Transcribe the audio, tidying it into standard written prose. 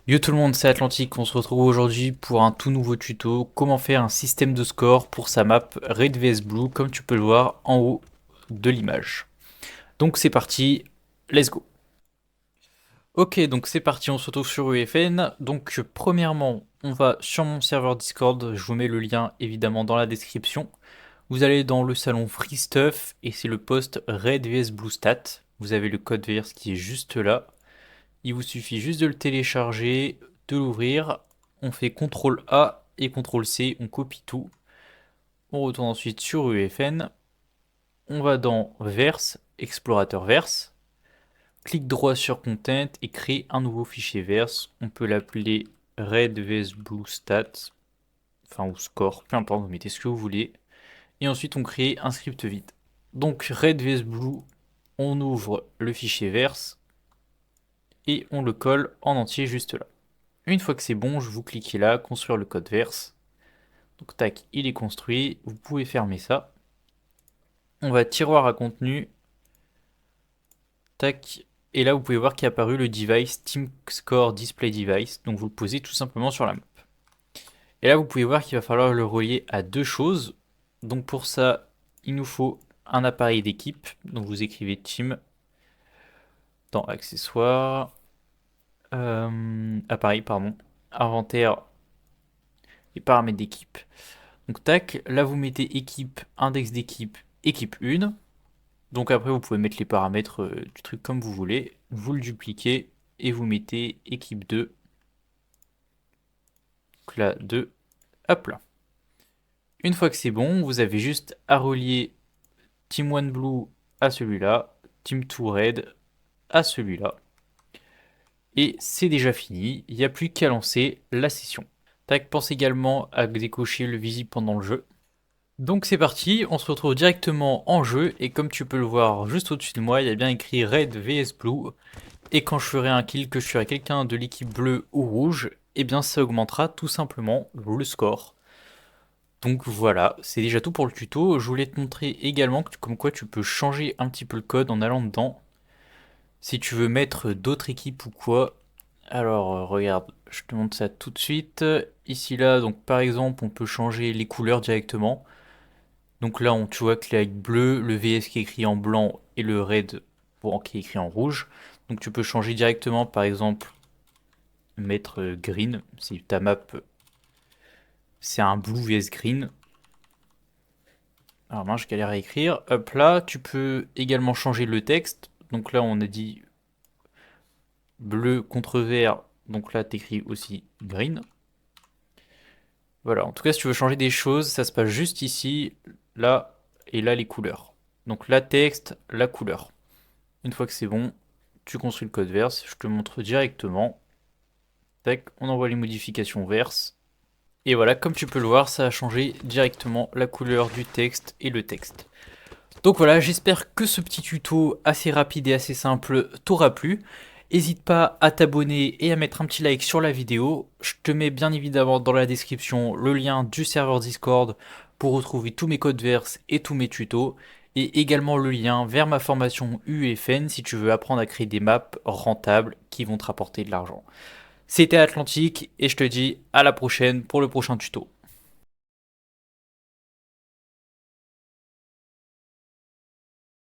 Yo tout le monde, c'est Atlantique, on se retrouve aujourd'hui pour un tout nouveau tuto, comment faire un système de score pour sa map Red vs Blue, comme tu peux le voir en haut de l'image. Donc c'est parti, let's go. Ok, donc c'est parti, on se retrouve sur UEFN. Donc premièrement, on va sur mon serveur Discord, je vous mets le lien évidemment dans la description. Vous allez dans le salon Free Stuff et c'est le post Red vs Blue Stat. Vous avez le code VERS qui est juste là. Il vous suffit juste de le télécharger, de l'ouvrir. On fait CTRL A et CTRL C, on copie tout. On retourne ensuite sur UEFN. On va dans Verse, explorateur Verse. Clic droit sur Content et crée un nouveau fichier Verse. On peut l'appeler Red vs Blue Stat, enfin ou Score, peu importe, vous mettez ce que vous voulez. Et ensuite on crée un script vide. Donc Red vs Blue, on ouvre le fichier Verse et on le colle en entier juste là. Une fois que c'est bon, je vous cliquez là, construire le code verse. Donc tac, il est construit. Vous pouvez fermer ça. On va tiroir à contenu. Tac. Et là, vous pouvez voir qu'il est apparu le device Team Score Display Device. Donc vous le posez tout simplement sur la map. Et là, vous pouvez voir qu'il va falloir le relier à deux choses. Donc pour ça, il nous faut un appareil d'équipe. Donc vous écrivez Team dans accessoires. Appareil, pardon. Inventaire et paramètres d'équipe. Donc tac, là vous mettez équipe, index d'équipe, équipe 1. Donc après vous pouvez mettre les paramètres du truc comme vous voulez. Vous le dupliquez et vous mettez équipe 2. Donc là 2, hop là. Une fois que c'est bon, vous avez juste à relier Team 1 Blue à celui-là, Team 2 Red à celui-là. Et c'est déjà fini, il n'y a plus qu'à lancer la session. Tac, pense également à décocher le visible pendant le jeu. Donc c'est parti, on se retrouve directement en jeu et comme tu peux le voir juste au-dessus de moi, il y a bien écrit Red vs Blue et quand je ferai un kill que je ferai quelqu'un de l'équipe bleue ou rouge, eh bien ça augmentera tout simplement le score. Donc voilà, c'est déjà tout pour le tuto. Je voulais te montrer également comme quoi tu peux changer un petit peu le code en allant dedans. Si tu veux mettre d'autres équipes ou quoi. Alors regarde, je te montre ça tout de suite. Ici là, donc par exemple, on peut changer les couleurs directement. Donc là, tu vois que avec bleu, le VS qui est écrit en blanc et le red qui est écrit en rouge. Donc tu peux changer directement, par exemple, mettre green. Si ta map, c'est un blue vs green. Alors moi, je galère à écrire. Hop là, tu peux également changer le texte. Donc là, on a dit bleu contre vert. Donc là, t'écris aussi green. Voilà, en tout cas, si tu veux changer des choses, ça se passe juste ici, là et là les couleurs. Donc là, texte, la couleur. Une fois que c'est bon, tu construis le code verse, je te montre directement. Tac, on envoie les modifications verse. Et voilà, comme tu peux le voir, ça a changé directement la couleur du texte et le texte. Donc voilà, j'espère que ce petit tuto assez rapide et assez simple t'aura plu. N'hésite pas à t'abonner et à mettre un petit like sur la vidéo. Je te mets bien évidemment dans la description le lien du serveur Discord pour retrouver tous mes codes verse et tous mes tutos. Et également le lien vers ma formation UEFN si tu veux apprendre à créer des maps rentables qui vont te rapporter de l'argent. C'était Atlantique et je te dis à la prochaine pour le prochain tuto.